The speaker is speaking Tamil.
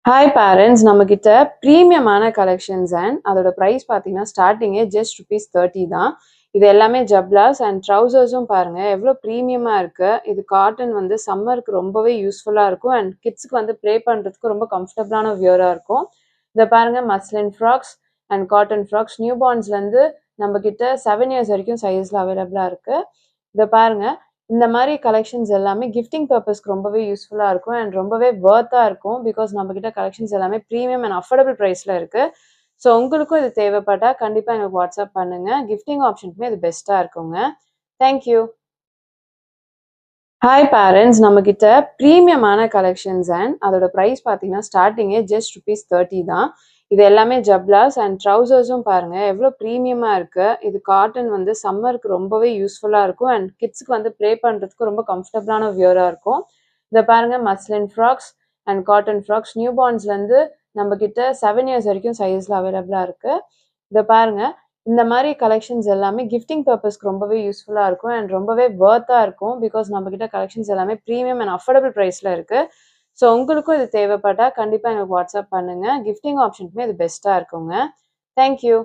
ஹாய் பேரண்ட்ஸ், நம்மக்கிட்ட ப்ரீமியமான கலெக்ஷன்ஸ் அண்ட் அதோட ப்ரைஸ் பார்த்தீங்கன்னா ஸ்டார்டிங்கே ஜஸ்ட் ₹30 தான். இது எல்லாமே ஜப்லாஸ் அண்ட் ட்ரௌசர்ஸும் பாருங்கள் எவ்வளோ ப்ரீமியமாக இருக்குது. இது காட்டன் வந்து சம்மருக்கு ரொம்பவே யூஸ்ஃபுல்லாக இருக்கும் அண்ட் கிட்ஸுக்கு வந்து ப்ளே பண்ணுறதுக்கு ரொம்ப கம்ஃபர்டபுளான வியராக இருக்கும். இதை பாருங்கள், muslin frocks and cotton frocks new பார்ன்ஸ்லேருந்து நம்மக்கிட்ட 7 இயர்ஸ் வரைக்கும் சைஸில் அவைலபிளாக இருக்குது. இதை பாருங்கள், இந்த மாதிரி கலெக்ஷன்ஸ் எல்லாமே கிஃப்டிங் பர்பஸ்க்கு ரொம்பவே யூஸ்ஃபுல்லாக இருக்கும் அண்ட் ரொம்பவே வர்த்தாக இருக்கும். பிகாஸ் நம்மக்கிட்ட கலெக்ஷன்ஸ் எல்லாமே ப்ரீமியம் அண்ட் அஃபோர்டபுள் ப்ரைஸில் இருக்குது. ஸோ உங்களுக்கும் இது தேவைப்பட்டால் கண்டிப்பாக எங்களுக்கு வாட்ஸ்அப் பண்ணுங்கள். கிஃப்டிங் ஆப்ஷனுக்குமே இது பெஸ்ட்டாக இருக்குங்க. தேங்க்யூ. ஹாய் பேரண்ட்ஸ், நம்மக்கிட்ட ப்ரீமியமான கலெக்ஷன்ஸ் அண்ட் அதோட ப்ரைஸ் பார்த்தீங்கன்னா ஸ்டார்டிங்கே ஜஸ்ட் ₹30 தான். இது எல்லாமே ஜப்லாஸ் அண்ட் ட்ரௌசர்ஸும் பாருங்கள் எவ்வளோ ப்ரீமியமாக இருக்குது. இது காட்டன் வந்து சம்மருக்கு ரொம்பவே யூஸ்ஃபுல்லாக இருக்கும் அண்ட் கிட்ஸுக்கு வந்து ப்ளே பண்ணுறதுக்கு ரொம்ப கம்ஃபர்டபுளான வியராக இருக்கும். இதை பாருங்கள், muslin frocks and cotton frocks new பார்ன்ஸ்லேருந்து நம்மக்கிட்ட 7 இயர்ஸ் வரைக்கும் சைஸில் அவைலபிளாக இருக்குது. இதை பாருங்கள், இந்த மாதிரி கலெக்ஷன்ஸ் எல்லாமே கிஃப்டிங் பர்பஸ்க்கு ரொம்பவே யூஸ்ஃபுல்லாக இருக்கும் அண்ட் ரொம்பவே வர்த்தாக இருக்கும். பிகாஸ் நம்மக்கிட்ட கலெக்ஷன்ஸ் எல்லாமே ப்ரீமியம் அண்ட் அஃபோர்டபுள் ப்ரைஸில் இருக்குது. ஸோ உங்களுக்கும் இது தேவைப்பட்டால் கண்டிப்பாக எங்களுக்கு வாட்ஸ்அப் பண்ணுங்கள். கிஃப்டிங் ஆப்ஷனுக்குமே இது பெஸ்ட்டாக இருக்குங்க. தேங்க்யூ.